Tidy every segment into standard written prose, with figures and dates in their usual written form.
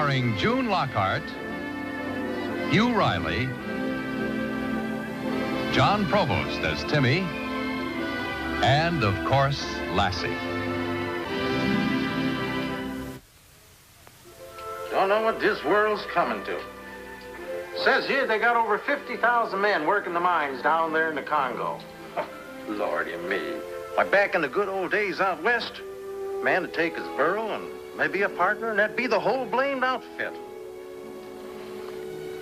starring June Lockhart, Hugh Riley, John Provost as Timmy, and, of course, Lassie. Don't know what this world's coming to. Says here they got over 50,000 men working the mines down there in the Congo. Lordy me. Why, back in the good old days out west, a man would take his burro and maybe a partner, and that'd be the whole blamed outfit.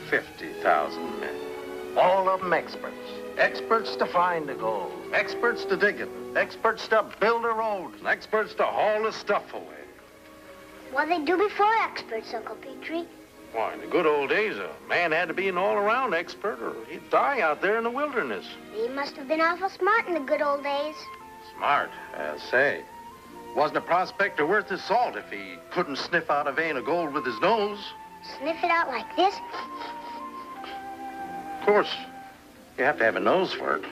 50,000 men. All of them experts. Experts to find the gold. Experts to dig it. Experts to build a road. And experts to haul the stuff away. What did they do before experts, Uncle Petrie? Why, in the good old days, a man had to be an all-around expert or he'd die out there in the wilderness. He must have been awful smart in the good old days. Smart, I'll say. Wasn't a prospector worth his salt if he couldn't sniff out a vein of gold with his nose. Sniff it out like this? Of course, you have to have a nose for it.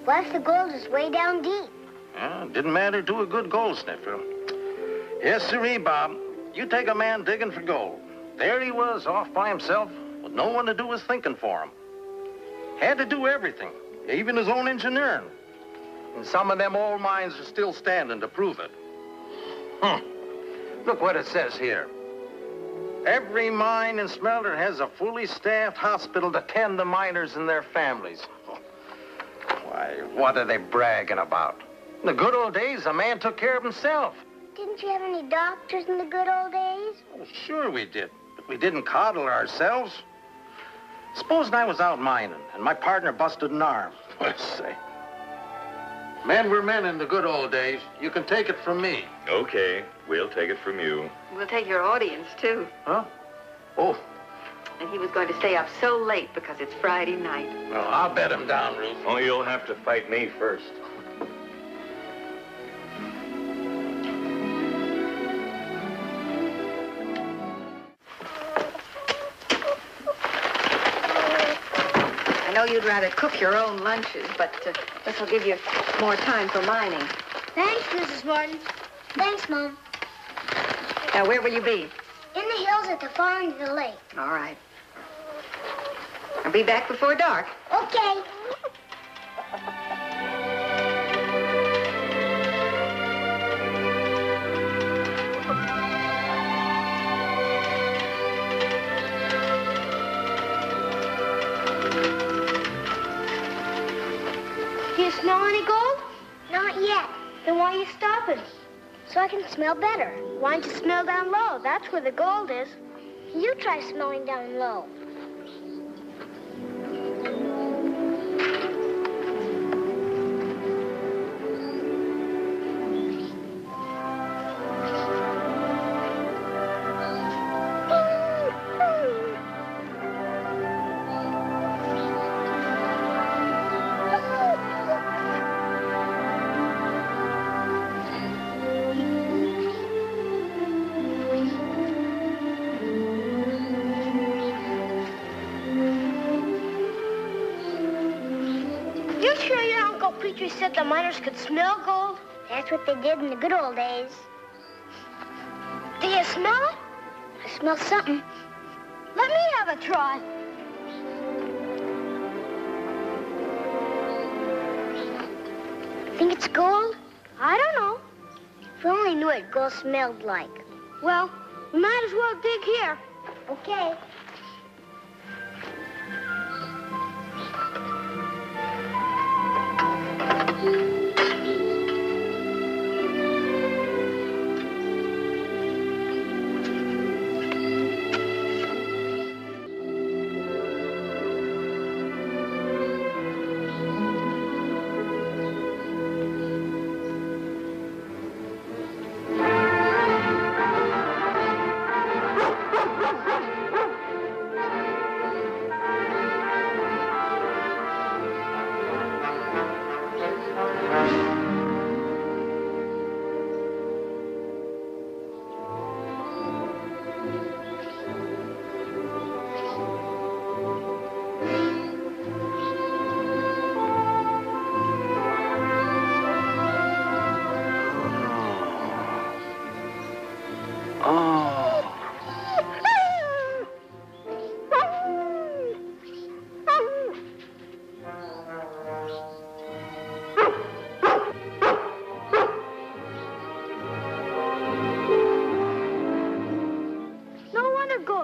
What if the gold is way down deep? Yeah, it didn't matter to a good gold sniffer. Yes, sirree, Bob. You take a man digging for gold. There he was, off by himself, with no one to do his thinking for him. Had to do everything, even his own engineering. And some of them old mines are still standing to prove it. Look what it says here. Every mine and smelter has a fully staffed hospital to tend the miners and their families. Why, what are they bragging about? In the good old days, a man took care of himself. Didn't you have any doctors in the good old days? Oh, sure we did, but we didn't coddle ourselves. Supposing I was out mining and my partner busted an arm. Let's say. Men were men in the good old days. You can take it from me. Okay, we'll take it from you. We'll take your audience, too. Huh? Oh. And he was going to stay up so late because it's Friday night. Well, I'll bet him down, Ruth. Oh, you'll have to fight me first. I know you'd rather cook your own lunches, but this will give you more time for mining. Thanks, Mrs. Martin. Thanks, Mom. Now, where will you be? In the hills at the far end of the lake. All right. I'll be back before dark. Okay. Do you smell any gold? Not yet. Then why are you stopping? So I can smell better. Why don't you smell down low? That's where the gold is. You try smelling down low. You sure your Uncle Petrie said the miners could smell gold? That's what they did in the good old days. Do you smell it? I smell something. Let me have a try. Think it's gold? I don't know. If we only knew what gold smelled like. Well, we might as well dig here. Okay.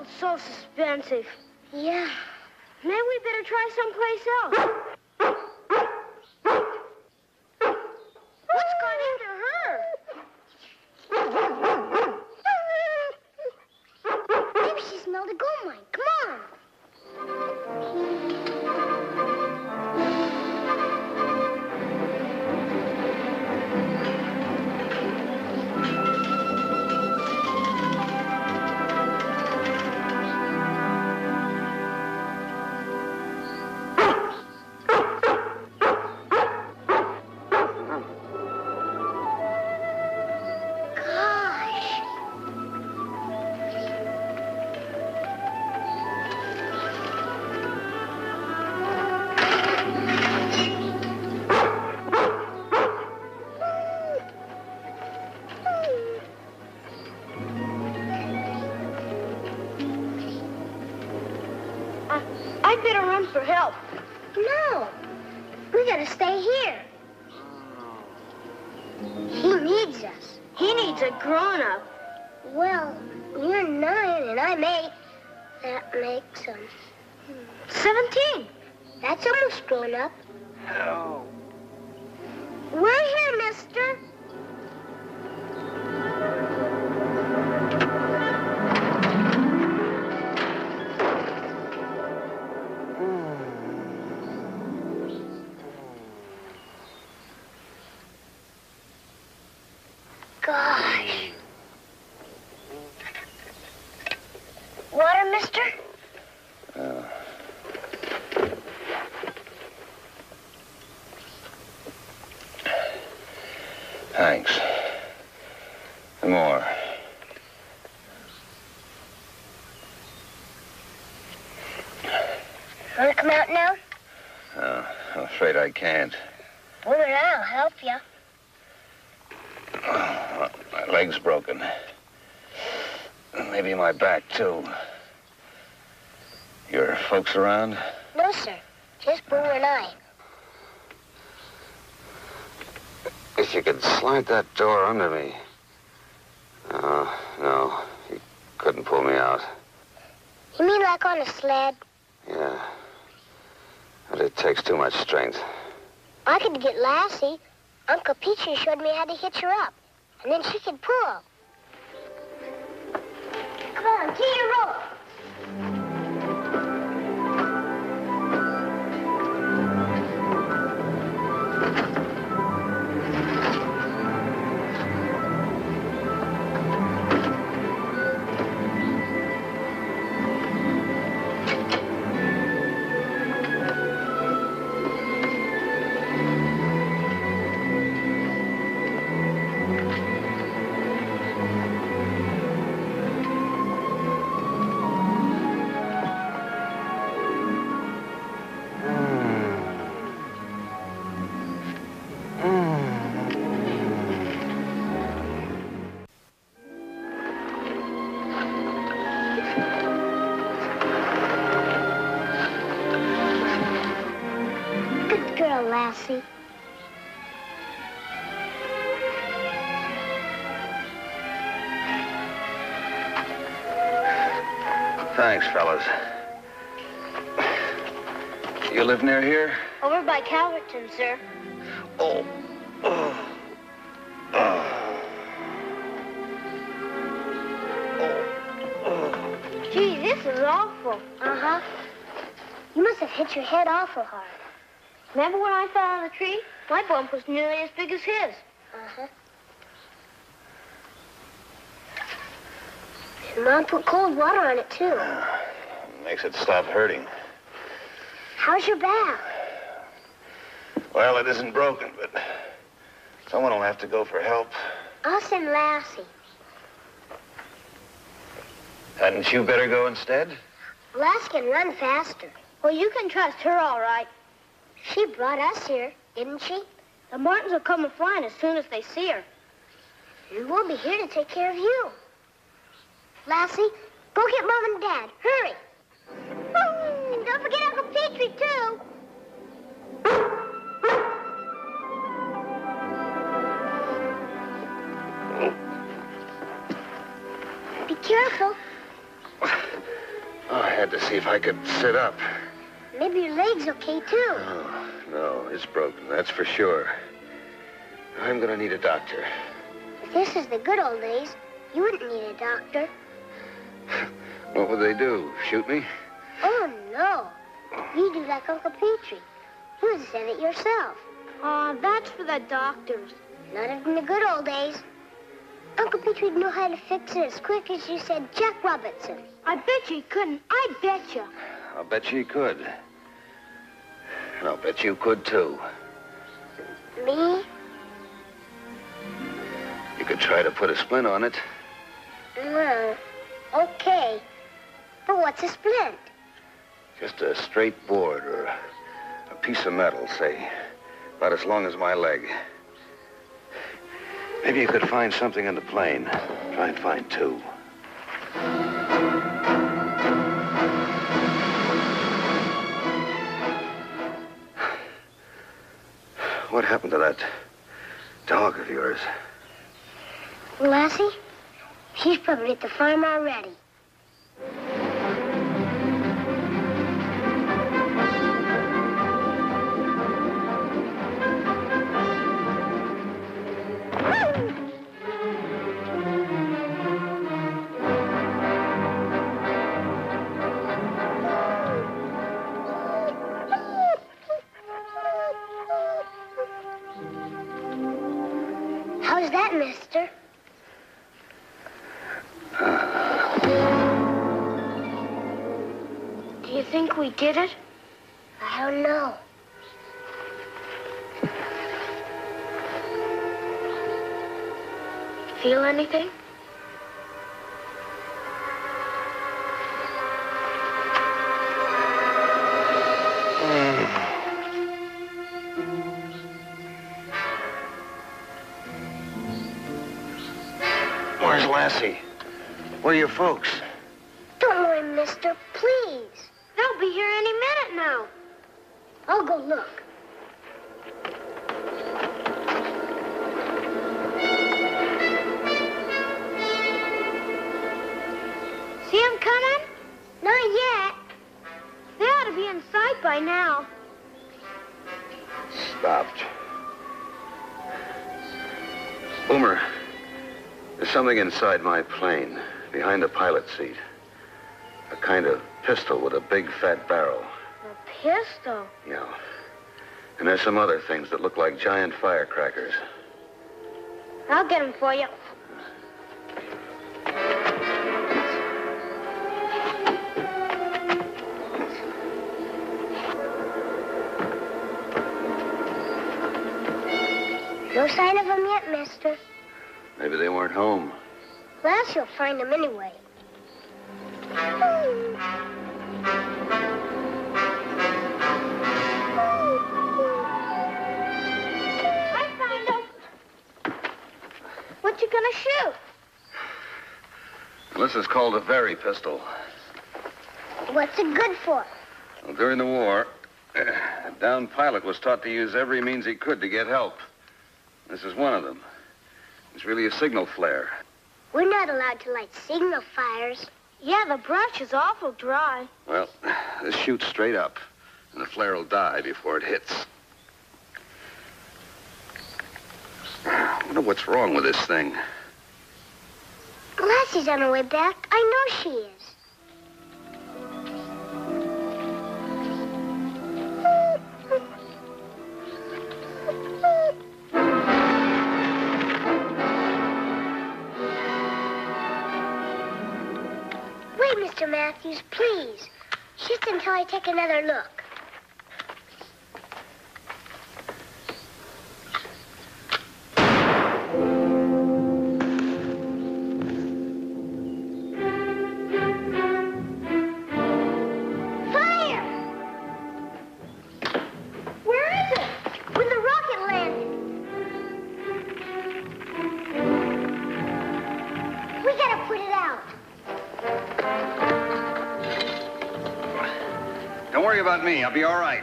it's so expensive. Yeah. Maybe we better try someplace else. What's got into her? Maybe she smelled a gold mine. Come on. I'd better run for help. No. We gotta stay here. He needs us. He needs a grown-up. Well, you're 9 and I'm 8. That makes him 17. That's almost grown up. Oh. We're here, mister. Gosh. Water, mister? Thanks. More. Want to come out now? I'm afraid I can't. Well, then I'll help you. My leg's broken. Maybe my back, too. Your folks around? No, sir. Just Boo and I. If you could slide that door under me. No, you couldn't pull me out. You mean like on a sled? Yeah. But it takes too much strength. I could get Lassie. Uncle Petrie showed me how to hitch her up. And then she could pull. Come on, tie your rope. Good girl, Lassie. Thanks, fellas. You live near here? Over by Calverton, sir. Oh. Gee, this is awful. Uh-huh. You must have hit your head awful hard. Remember when I fell on the tree? My bump was nearly as big as his. Uh-huh. And Mom put cold water on it, too. Makes it stop hurting. How's your back? Well, it isn't broken, but someone will have to go for help. I'll send Lassie. Hadn't you better go instead? Lassie can run faster. Well, you can trust her, all right. She brought us here, didn't she? The Martins will come flying as soon as they see her. And we'll be here to take care of you. Lassie, go get Mom and Dad. Hurry. And don't forget Uncle Petrie, too. Be careful. Oh, I had to see if I could sit up. Maybe your leg's okay, too. Oh, no, it's broken, that's for sure. I'm gonna need a doctor. If this is the good old days, you wouldn't need a doctor. What would they do? Shoot me? Oh, no. You do like Uncle Petrie. You would have said it yourself. Oh, that's for the doctors. Not in the good old days. Uncle Petrie would know how to fix it as quick as you said Jack Robertson. I bet you he couldn't. I bet you. I'll bet you could. And I'll bet you could, too. Me? You could try to put a splint on it. Well, okay. But what's a splint? Just a straight board or a piece of metal, say, about as long as my leg. Maybe you could find something in the plane. Try and find two. What happened to that dog of yours? Lassie? She's probably at the farm already. How's that, mister? Do you think we did it? I don't know. Feel anything? Where's Lassie? Where are your folks? Don't worry, mister, please. They'll be here any minute now. I'll go look. See them coming? Not yet. They ought to be in sight by now. Stopped. Boomer, there's something inside my plane, behind the pilot seat. A kind of pistol with a big, fat barrel. A pistol? Yeah. And there's some other things that look like giant firecrackers. I'll get them for you. No sign of them yet, mister. Maybe they weren't home. Lassie will find them anyway. I found them. What you gonna shoot? This is called a Very pistol. What's it good for? Well, during the war, a downed pilot was taught to use every means he could to get help. This is one of them. It's really a signal flare. We're not allowed to light signal fires. Yeah, the brush is awful dry. Well, this shoots straight up, and the flare will die before it hits. I wonder what's wrong with this thing. Lassie's on her way back. I know she is. Wait, Mr. Matthews, please. Just until I take another look. Don't worry about me. I'll be all right.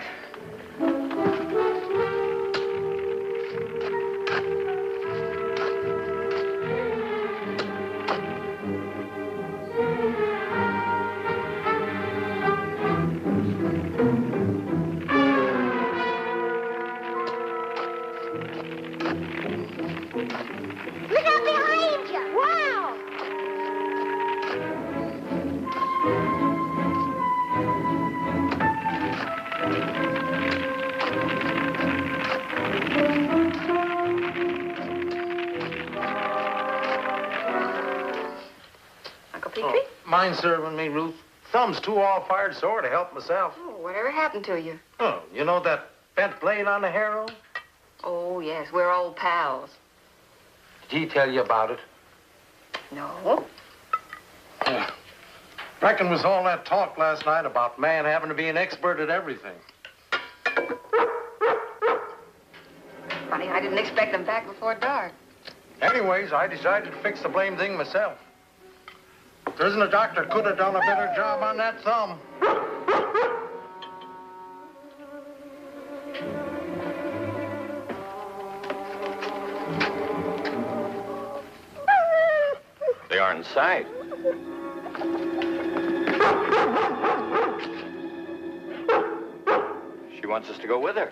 Mind serving me, Ruth? Thumb's too all-fired sore to help myself. Oh, whatever happened to you? Oh, you know that bent blade on the harrow? Oh, yes, we're old pals. Did he tell you about it? No. Reckon was all that talk last night about man having to be an expert at everything. Funny, I didn't expect them back before dark. Anyways, I decided to fix the blame thing myself. There isn't a doctor could have done a better job on that thumb. They aren't in sight. She wants us to go with her.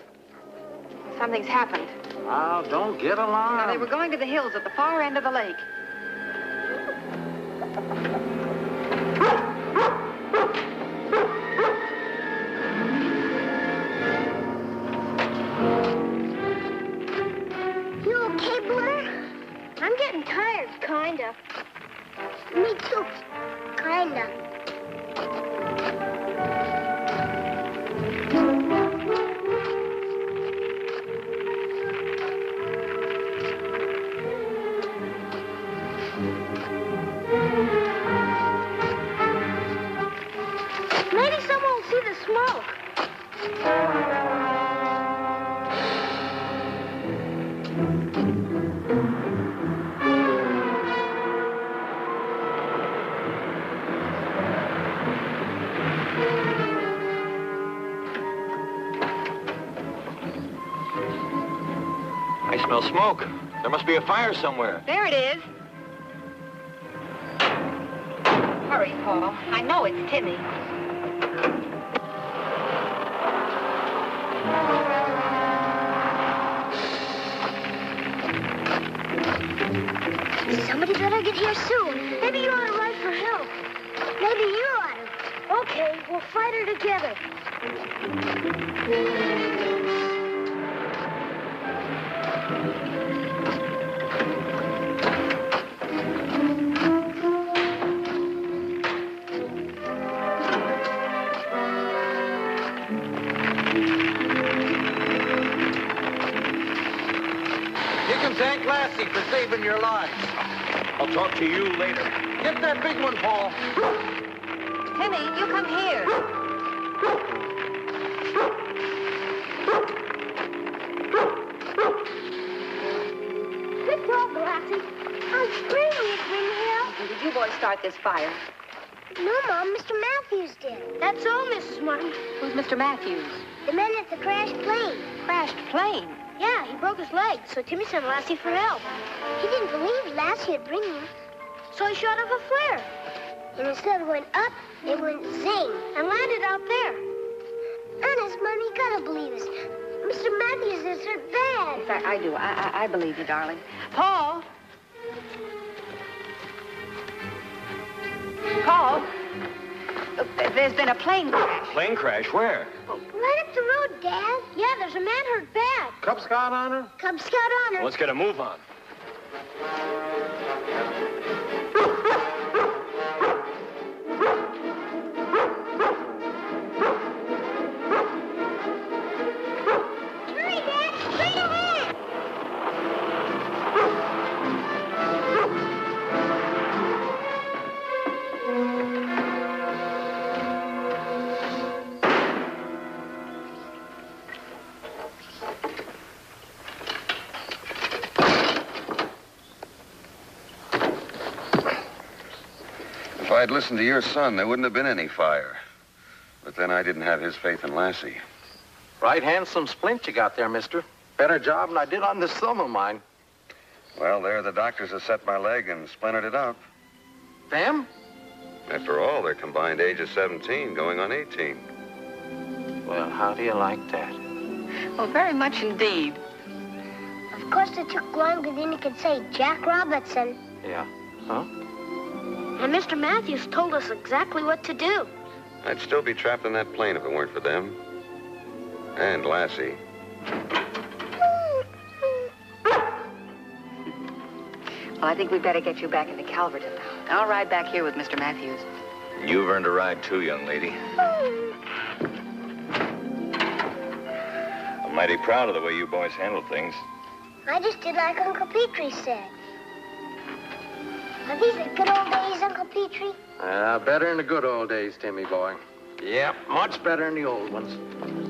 Something's happened. Oh, don't get alarmed. Now, they were going to the hills at the far end of the lake. You okay, Boomer? I'm getting tired, kinda. Me too, kinda. Maybe someone will see the smoke. I smell smoke. There must be a fire somewhere. There it is. Hurry, Paul. I know it's Timmy. Somebody better get here soon. Maybe you ought to write for help. Maybe you ought to. Okay, we'll fight her together. You can thank Lassie for saving your life. I'll talk to you later. Get that big one, Paul. Timmy, you come here. Good dog, Lassie. I'm screaming you bring me help. And did you boys start this fire? No, Mom, Mr. Matthews did. That's all, Mrs. Martin. Who's Mr. Matthews? The man at the crashed plane. Crashed plane. Yeah, he broke his leg, so Timmy sent Lassie for help. He didn't believe Lassie would bring him, so he shot off a flare. And instead of going up, it went zing and landed out there. Honest, Mom, you gotta believe us. Mr. Matthews is hurt bad. Yes, I do. I believe you, darling. Paul. Paul. Look, there's been a plane crash. Plane crash? Where? Right up the road, Dad. Yeah, there's a man hurt bad. Cub Scout honor? Cub Scout honor. Let's get a move on. Hurry, Dad. Straight ahead. If I'd listened to your son, there wouldn't have been any fire. But then I didn't have his faith in Lassie. Right handsome splint you got there, mister. Better job than I did on this thumb of mine. Well, there the doctors have set my leg and splintered it up. Them? After all, their combined age is 17, going on 18. Well, how do you like that? Oh, very much indeed. Of course, it took longer than you could say Jack Robinson. Yeah? Huh? And Mr. Matthews told us exactly what to do. I'd still be trapped in that plane if it weren't for them. And Lassie. Well, I think we'd better get you back into Calverton now. I'll ride back here with Mr. Matthews. You've earned a ride, too, young lady. I'm mighty proud of the way you boys handle things. I just did like Uncle Petrie said. Are these the good old days, Uncle Petrie? Better in the good old days, Timmy boy. Yep, much better than the old ones.